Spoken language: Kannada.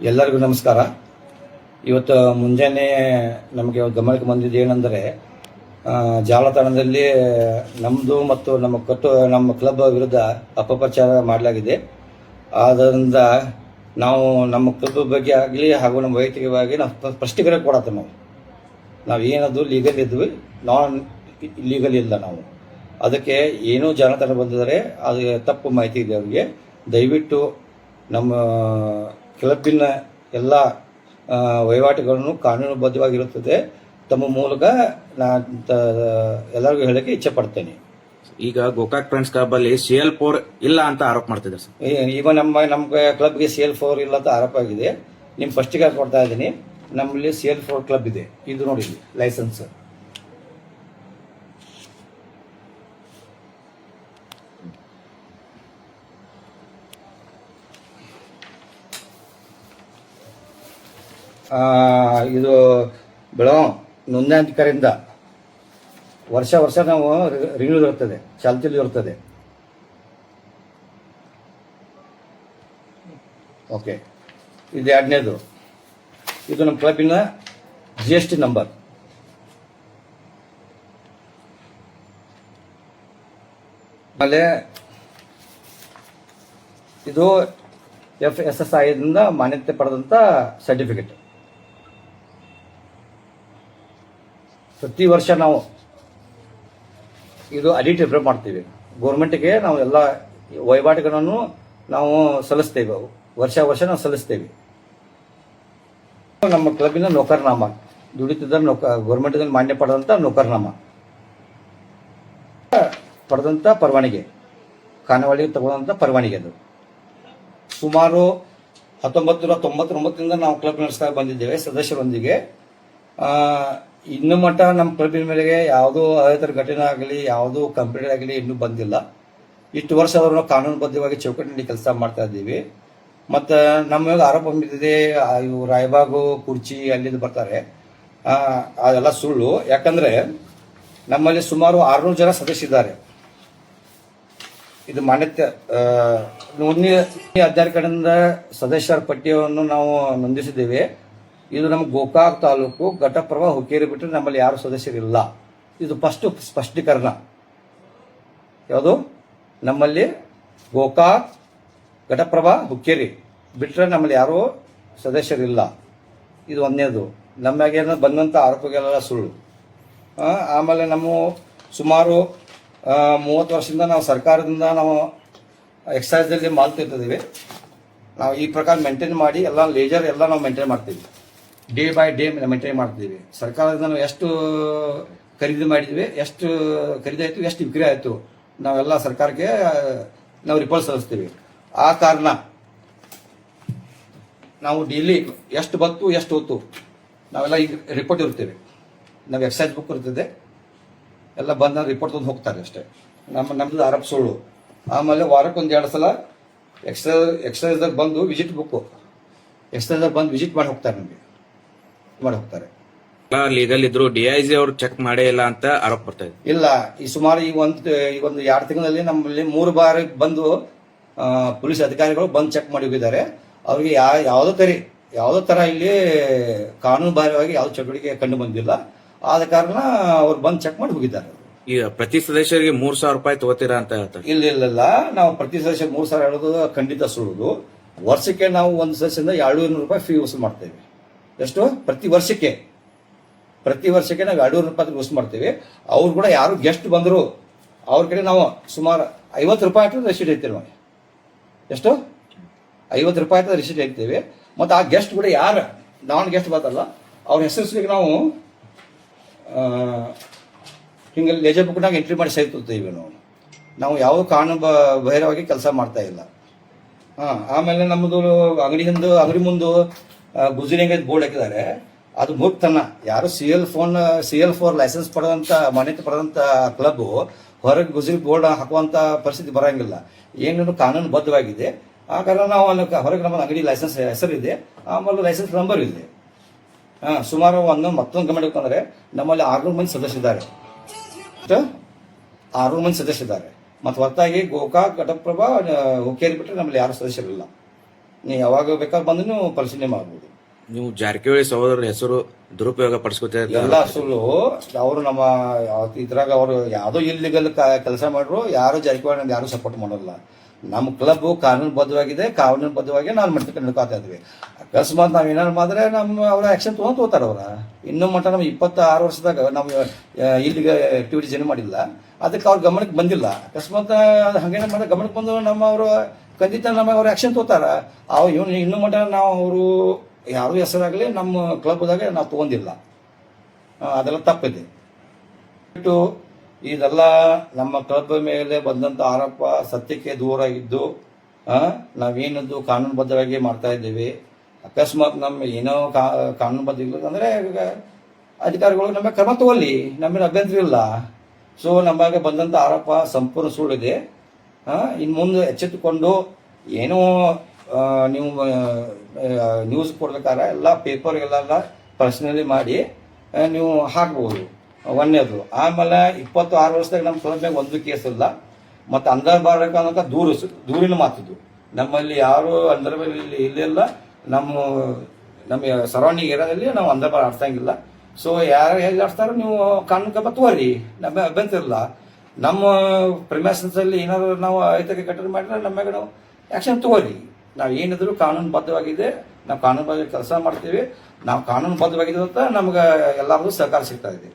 ಎಲ್ಲರಿಗೂ ನಮಸ್ಕಾರ. ಇವತ್ತು ಮುಂಜಾನೆ ನಮಗೆ ಗಮನಕ್ಕೆ ಬಂದಿದ್ದು ಏನಂದರೆ, ಜಾಲತಾಣದಲ್ಲಿ ನಮ್ಮದು ಮತ್ತು ನಮ್ಮ ಕ್ಲಬ್ ವಿರುದ್ಧ ಅಪಪ್ರಚಾರ ಮಾಡಲಾಗಿದೆ. ಆದ್ದರಿಂದ ನಾವು ನಮ್ಮ ಕ್ಲಬ್ ಬಗ್ಗೆ ಆಗಲಿ ಹಾಗೂ ನಮ್ಮ ವೈಯಕ್ತಿಕವಾಗಿ ನಾವು ಸ್ಪಷ್ಟೀಕರಣ ಕೊಡತ್ತೆ. ನಾವು ಏನದು ಲೀಗಲ್ ಇದ್ವಿ, ನಾನ್ ಲೀಗಲ್ ಇಲ್ಲ. ನಾವು ಅದಕ್ಕೆ ಏನೋ ಜಾಲತಾಣ ಬಂದಿದ್ದಾರೆ, ಅದು ತಪ್ಪು ಮಾಹಿತಿ ಇದೆ. ಅವರಿಗೆ ದಯವಿಟ್ಟು ನಮ್ಮ ಕ್ಲಬ್ಬಿನ ಎಲ್ಲ ವಹಿವಾಟುಗಳನ್ನು ಕಾನೂನುಬದ್ಧವಾಗಿರುತ್ತದೆ. ತಮ್ಮ ಮೂಲಕ ಎಲ್ಲರಿಗೂ ಹೇಳಕ್ಕೆ ಇಚ್ಛೆ ಪಡ್ತೇನೆ. ಈಗ ಗೋಕಾಕ್ ಫ್ರೆಂಡ್ಸ್ ಕ್ಲಬ್ ಅಲ್ಲಿ CL4 ಇಲ್ಲ ಅಂತ ಆರೋಪ ಮಾಡ್ತಿದ್ದಾರೆ ಸರ್. ಈಗ ನಮ್ಮ ಕ್ಲಬ್ಗೆ CL4 ಇಲ್ಲ ಅಂತ ಆರೋಪ ಆಗಿದೆ. ನಿಮ್ ಫಸ್ಟಿಗೆ ಕೊಡ್ತಾ ಇದ್ದೀನಿ. ನಮ್ಮಲ್ಲಿ CL4 ಕ್ಲಬ್ ಇದೆ. ಇದು ನೋಡಿ ಲೈಸೆನ್ಸ್. ಇದು ಬೆಳಗಾಂ ನೋಂದಣಿಕರಿಂದ ವರ್ಷ ನಾವು ರಿನ್ಯೂ ಇರ್ತದೆ, ಚಾಲ್ತಿಯಲ್ಲಿ ಇರ್ತದೆ. ಓಕೆ, ಇದು ಎರಡನೇದು. ಇದು ನಮ್ಮ ಕ್ಲಬ್ಬಿನ GST ನಂಬರ್. ಆಮೇಲೆ ಇದು FSSAI ದಿಂದ ಮಾನ್ಯತೆ ಪಡೆದಂತ ಸರ್ಟಿಫಿಕೇಟ್. ಪ್ರತಿ ವರ್ಷ ನಾವು ಇದು ಆಡಿಟ್ ರಿಪೋರ್ಟ್ ಮಾಡ್ತೀವಿ ಗೌರ್ಮೆಂಟ್ಗೆ. ನಾವು ಎಲ್ಲ ವಹಿವಾಟುಗಳನ್ನು ನಾವು ಸಲ್ಲಿಸ್ತೇವೆ, ವರ್ಷ ನಾವು ಸಲ್ಲಿಸ್ತೇವೆ. ನಮ್ಮ ಕ್ಲಬ್ಬಿನ ನೌಕರನಾಮ, ದುಡಿತಿದ್ದ ಗೌರ್ಮೆಂಟ್ ಮಾನ್ಯ ಪಡೆದಂತ ನೌಕರನಾಮ, ಪಡೆದಂತ ಪರವಾನಿಗೆ, ಖಾನಾವಳಿ ತಗೊಂಡಂತ ಪರವಾನಿಗೆ. ಅದು ಸುಮಾರು 1999ರಿಂದ ನಾವು ಕ್ಲಬ್ ನಡೆಸ್ತಾ ಬಂದಿದ್ದೇವೆ ಸದಸ್ಯರೊಂದಿಗೆ. ಇನ್ನು ಮಟ್ಟ ನಮ್ಮ ಕ್ಲಬ್ಬಿನ ಮೇಲೆಗೆ ಯಾವುದೋ ಅಹಿತರ ಘಟನೆ ಆಗಲಿ, ಯಾವುದೋ ಕಂಪ್ಲೇಂಟ್ ಆಗಲಿ ಇನ್ನೂ ಬಂದಿಲ್ಲ. ಇಷ್ಟು ವರ್ಷ ಅವರು ಕಾನೂನುಬದ್ಧವಾಗಿ ಚೌಕಟ್ಟಿನಲ್ಲಿ ಕೆಲಸ ಮಾಡ್ತಾ ಇದ್ದೀವಿ. ಮತ್ತು ನಮ್ಮ ಆರೋಪ ಬಿದ್ದಿದೆ, ಇವು ರಾಯಬಾಗು, ಕುರ್ಚಿ ಅಲ್ಲಿಂದ ಬರ್ತಾರೆ. ಅದೆಲ್ಲ ಸುಳ್ಳು. ಯಾಕಂದ್ರೆ ನಮ್ಮಲ್ಲಿ ಸುಮಾರು 600 ಜನ ಸದಸ್ಯರಿದ್ದಾರೆ. ಇದು ಮಾನ್ಯತೆ ನೋಂದಣಿ ಅಧಿಕಾರಿ ಕಡೆಯಿಂದ ಸದಸ್ಯರ ಪಟ್ಟಿಯನ್ನು ನಾವು ನೋಂದಿಸಿದ್ದೇವೆ. ಇದು ನಮ್ಮ ಗೋಕಾಕ್ ತಾಲೂಕು ಘಟಪ್ರಭಾ ಹುಕ್ಕೇರಿ ಬಿಟ್ಟರೆ ನಮ್ಮಲ್ಲಿ ಯಾರು ಸದಸ್ಯರಿಲ್ಲ. ಇದು ಫಸ್ಟ್ ಸ್ಪಷ್ಟೀಕರಣ. ಯಾವುದು? ನಮ್ಮಲ್ಲಿ ಗೋಕಾಕ್ ಘಟಪ್ರಭಾ ಹುಕ್ಕೇರಿ ಬಿಟ್ಟರೆ ನಮ್ಮಲ್ಲಿ ಯಾರು ಸದಸ್ಯರಿಲ್ಲ. ಇದು ಒಂದನೇದು. ನಮಗೇನು ಬಂದಂಥ ಆರೋಪಗಳೆಲ್ಲ ಸುಳ್ಳು. ಆಮೇಲೆ ನಮ್ಮ ಸುಮಾರು 30 ವರ್ಷದಿಂದ ನಾವು ಸರ್ಕಾರದಿಂದ ನಾವು ಎಕ್ಸೈಸ್ದಲ್ಲಿ ಮಾಲ್ ತಿಂತಿದ್ದೀವಿ. ನಾವು ಈ ಪ್ರಕಾರ ಮೇಂಟೈನ್ ಮಾಡಿ ಎಲ್ಲ ಲೇಜರ್ ಎಲ್ಲ ನಾವು ಮೇಂಟೈನ್ ಮಾಡ್ತೀವಿ. ಡೇ ಬೈ ಡೇ ಮೇಂಟೈನ್ ಮಾಡ್ತೀವಿ. ಸರ್ಕಾರದಿಂದ ನಾವು ಎಷ್ಟು ಖರೀದಿ ಮಾಡಿದ್ವಿ, ಎಷ್ಟು ಖರೀದಿ ಆಯಿತು, ಎಷ್ಟು ವಿಕ್ರಿ ಆಯಿತು, ನಾವೆಲ್ಲ ಸರ್ಕಾರಕ್ಕೆ ನಾವು ರಿಪೋರ್ಟ್ ಸಲ್ಲಿಸ್ತೀವಿ. ಆ ಕಾರಣ ನಾವು ಡೈಲಿ ಎಷ್ಟು ಬಂತು ಎಷ್ಟು ಹೊತ್ತು ನಾವೆಲ್ಲ ಈಗ ರಿಪೋರ್ಟ್ ಇರ್ತೇವೆ. ನಾವು ಎಕ್ಸೈಸ್ ಬುಕ್ ಇರ್ತದೆ, ಎಲ್ಲ ಬಂದ ರಿಪೋರ್ಟ್ ತಂದು ಹೋಗ್ತಾರೆ ಅಷ್ಟೇ. ನಮ್ಮದು ಆರೋಪ ಸುಳ್ಳು. ಆಮೇಲೆ ವಾರಕ್ಕೆ 1-2 ಸಲ ಎಕ್ಸೈಸ್ದಾಗ ಬಂದು ವಿಸಿಟ್ ಬುಕ್ಕು ಎಕ್ಸೈಸ್ದಾಗ ಬಂದು ವಿಸಿಟ್ ಮಾಡಿ ಹೋಗ್ತಾರೆ. ನಮಗೆ ಮಾಡಿ ಹೋಗ್ತಾರೆ. ಲೀಗಲ್ ಇದ್ರು DIG ಅವರು ಚೆಕ್ ಮಾಡೇ ಇಲ್ಲ ಅಂತ ಆರೋಪ ಬರ್ತಾ ಇದೆ. ಇಲ್ಲ, ಈ ಸುಮಾರು ಈ ಒಂದು 2 ತಿಂಗಳಲ್ಲಿ ನಮ್ಮಲ್ಲಿ 3 ಬಾರಿ ಬಂದು ಪೊಲೀಸ್ ಅಧಿಕಾರಿಗಳು ಬಂದು ಚೆಕ್ ಮಾಡಿ ಹೋಗಿದ್ದಾರೆ. ಅವ್ರಿಗೆ ಯಾವುದೋ ತರ ಇಲ್ಲಿ ಕಾನೂನು ಬಾಹಿರವಾಗಿ ಯಾವುದೋ ಚಟುವಟಿಕೆ ಕಂಡು ಬಂದಿಲ್ಲ. ಆದ ಕಾರಣ ಅವ್ರು ಬಂದು ಚೆಕ್ ಮಾಡಿ ಹೋಗಿದ್ದಾರೆ. ಈಗ ಪ್ರತಿ ಸದಸ್ಯರಿಗೆ 3,000 ರೂಪಾಯಿ ತಗೋತೀರಾ ಅಂತ ಹೇಳ್ತಾರೆ. ಇಲ್ಲ, ನಾವು ಪ್ರತಿ ಸದಸ್ಯ 3,000 ಹೇಳೋದು ಖಂಡಿತ ಸುಳ್ಳು. ವರ್ಷಕ್ಕೆ ನಾವು ಒಂದು ಸದಸ್ಯದಿಂದ 200 ರೂಪಾಯಿ ಫೀ ವಸೂಲು ಮಾಡ್ತೇವೆ. ಎಷ್ಟು? ಪ್ರತಿ ವರ್ಷಕ್ಕೆ ನಾವು 200 ರೂಪಾಯಿ ವಸೂಲು ಮಾಡ್ತೇವೆ. ಅವ್ರು ಕೂಡ ಯಾರು ಗೆಸ್ಟ್ ಬಂದರು ಅವ್ರ ಕಡೆ ನಾವು ಸುಮಾರು 50 ರೂಪಾಯಿ ರಿಸೀಟ್ ಐತೇವೆ. ನಾವು ಎಷ್ಟು? 50 ರೂಪಾಯಿ ರಿಸೀಟ್ ಐತೇವೆ. ಮತ್ತು ಆ ಗೆಸ್ಟ್ ಕೂಡ ಯಾರು ನಾನ್ ಗೆಸ್ಟ್ ಬರ್ತಲ್ಲ ಅವ್ರ ಹೆಸರಿಗೆ ನಾವು ಹಿಂಗೆ ಲೇಜರ್ ಬುಕ್ನಾಗ ಎಂಟ್ರಿ ಮಾಡಿ ಸಹಿತೀವಿ. ನಾವು ಯಾವ ಕಾನೂನು ಬಹಿರವಾಗಿ ಕೆಲಸ ಮಾಡ್ತಾ ಇಲ್ಲ. ಆಮೇಲೆ ನಮ್ಮದು ಅಂಗಡಿ ಮುಂದೆ ಗುಜರಿಂಗ್ ಬೋರ್ಡ್ ಹಾಕಿದ್ದಾರೆ. ಅದು ಮೂರ್ತನ. ಯಾರು CL4 ಲೈಸೆನ್ಸ್ ಪಡೆದಂತ ಮಾನ್ಯತೆ ಪಡೆದಂತ ಕ್ಲಬ್ ಹೊರಗೆ ಗುಜರಿ ಬೋರ್ಡ್ ಹಾಕುವಂತ ಪರಿಸ್ಥಿತಿ ಬರಂಗಿಲ್ಲ. ಏನೇನು ಕಾನೂನು ಬದ್ಧವಾಗಿದೆ. ಆ ಕಾರಣ ನಾವು ಹೊರಗೆ ನಮ್ಮ ಅಂಗಡಿ ಲೈಸೆನ್ಸ್ ಹೆಸರಿದೆ, ಆಮೇಲೆ ಲೈಸೆನ್ಸ್ ನಂಬರ್ ಇದೆ. ಸುಮಾರು ಮತ್ತೊಂದು ಗಮನಕ್ಕೆ ಬಂದರೆ ನಮ್ಮಲ್ಲಿ 600 ಮಂದಿ ಸದಸ್ಯರಿದ್ದಾರೆ. 600 ಮಂದಿ ಸದಸ್ಯರಿದ್ದಾರೆ. ಮತ್ತು ಹೊರತಾಗಿ ಗೋಕಾಕ್ ಘಟಪ್ರಭಾ ಹುಕ್ಕೇರಿ ಬಿಟ್ಟರೆ ನಮ್ಮಲ್ಲಿ ಯಾರು ಸದಸ್ಯರಿಲ್ಲ. ನೀವು ಯಾವಾಗ ಬೇಕಾದ್ರೆ ಬಂದು ನೀವು ಪರಿಶೀಲನೆ ಮಾಡ್ಬೋದು. ನೀವು ಜಾರಕಿಹೊಳಿ ಸಹೋದರರ ಹೆಸರು ದುರುಪಯೋಗ ಪಡಿಸ್ಕೊತ ಎಲ್ಲ ಸುಳ್ಳು. ಅವರು ನಮ್ಮ ಇದ್ರಾಗ ಅವರು ಯಾವುದೋ ಇಲ್ಲಿಗಲ್ ಕೆಲಸ ಮಾಡ್ರು, ಯಾರು ಜಾರಕಿಹೊಳಿ ನಮ್ಗೆ ಯಾರು ಸಪೋರ್ಟ್ ಮಾಡೋಲ್ಲ. ನಮ್ಮ ಕ್ಲಬ್ ಕಾನೂನುಬದ್ಧವಾಗಿದೆ, ಕಾನೂನುಬದ್ಧವಾಗಿ ನಾವು ನಡ್ಕೊತಾ ಇದ್ವಿ. ಅಕಸ್ಮಾತ್ ನಾವ್ ಏನಾರು ಮಾಡಿದ್ರೆ ಅವ್ರ ಆಕ್ಷನ್ ತಗೋತಾರ. ಅವ್ರ ಇನ್ನೂ ಮಟ್ಟ ನಮ್ಗೆ 26 ವರ್ಷದಾಗ ನಾವು ಇಲ್ಲಿಗೆ ಆಕ್ಟಿವಿಟೀಸ್ ಏನು ಮಾಡಿಲ್ಲ, ಅದಕ್ಕೆ ಅವ್ರ ಗಮನಕ್ಕೆ ಬಂದಿಲ್ಲ. ಅಕಸ್ಮಾತ್ ಹಂಗೇನ ಮಾಡಿದ್ರೆ ಗಮನಕ್ಕೆ ಬಂದು ಅವರು ಖಂಡಿತ ಅವ್ರ ಆಕ್ಷನ್ ತಗೋತಾರ. ಇನ್ನೂ ಮಟ್ಟ ನಾವು ಅವರು ಯಾರು ಹೆಸರಾಗಲಿ ನಮ್ಮ ಕ್ಲಬ್ದಾಗ ನಾವು ತಗೊಂಡಿಲ್ಲ. ಅದೆಲ್ಲ ತಪ್ಪಿದೆ. ಇದೆಲ್ಲ ನಮ್ಮ ಕ್ಲಬ್ ಮೇಲೆ ಬಂದಂತ ಆರೋಪ ಸತ್ಯಕ್ಕೆ ದೂರ ಇದ್ದು ನಾವೇನದ್ದು ಕಾನೂನುಬದ್ಧವಾಗಿ ಮಾಡ್ತಾ ಇದ್ದೀವಿ. ಅಕಸ್ಮಾತ್ ನಮ್ಮ ಏನೋ ಕಾನೂನುಬದ್ಧ ಇಲ್ಲ ಅಂದ್ರೆ ಅಧಿಕಾರಿಗಳು ನಮ್ಮ ಕ್ರಮ ತಗೊಳ್ಳಿ, ನಮಗೆ ಅಭ್ಯಂತರ ಇಲ್ಲ. ಸೊ ನಮಗೆ ಬಂದಂತ ಆರೋಪ ಸಂಪೂರ್ಣ ಸುಳ್ಳಿದೆ. ಇನ್ನು ಮುಂದೆ ಎಚ್ಚೆತ್ತುಕೊಂಡು ಏನೋ ನೀವು ನ್ಯೂಸ್ ಕೊಡ್ಬೇಕಾದ್ರೆ ಎಲ್ಲ ಪೇಪರ್ಗೆಲ್ಲ ಪರ್ಸನಲಿ ಮಾಡಿ ನೀವು ಹಾಕ್ಬೋದು. ಒಂದೇದು. ಆಮೇಲೆ 26 ವರ್ಷದಾಗ ನಮ್ಮ ಕ್ಲಬ್ ಮ್ಯಾಗ ಒಂದು ಕೇಸ್ ಇಲ್ಲ. ಮತ್ತು ಅಂದರ್ ಬಾರಕ ಅನ್ನೋಂಥ ದೂರಿನ ಮಾತಿದ್ದು ನಮ್ಮಲ್ಲಿ ಯಾರು ಅಂದರ್ ಇಲ್ಲಿಲ್ಲ. ನಮ್ಮ ಸರೌಂಡಿಂಗ್ ಏರಿಯಾದಲ್ಲಿ ನಾವು ಅಂದರ್ ಬಾರ್ ಆಡ್ಸಂಗಿಲ್ಲ. ಸೊ ಯಾರು ಹೇಗೆ ಆಡ್ತಾರೋ ನೀವು ಕಾನೂನು ಕ್ರಮ ತಗೋರಿ, ನಮಗೆ ಅಭ್ಯಂತರ ಇಲ್ಲ. ನಮ್ಮ ಪ್ರಿಮೈಸಸ್ ಅಲ್ಲಿ ಏನಾದ್ರು ನಾವು ಐತಕ್ಕೆ ಕಟ್ಟಡ ಮಾಡಿದ್ರೆ ನಮಗೆ ನಾವು ಆಕ್ಷನ್ ತಗೋರಿ. ನಾವು ಏನಿದ್ರು ಕಾನೂನುಬದ್ಧವಾಗಿದೆ, ನಾವು ಕಾನೂನುಬದ್ಧ ಕೆಲಸ ಮಾಡ್ತೀವಿ. ನಾವು ಕಾನೂನುಬದ್ಧವಾಗಿದೆ ಅಂತ ನಮ್ಗೆ ಎಲ್ಲರಿಗೂ ಸಹಕಾರ ಸಿಗ್ತಾ ಇದೆ.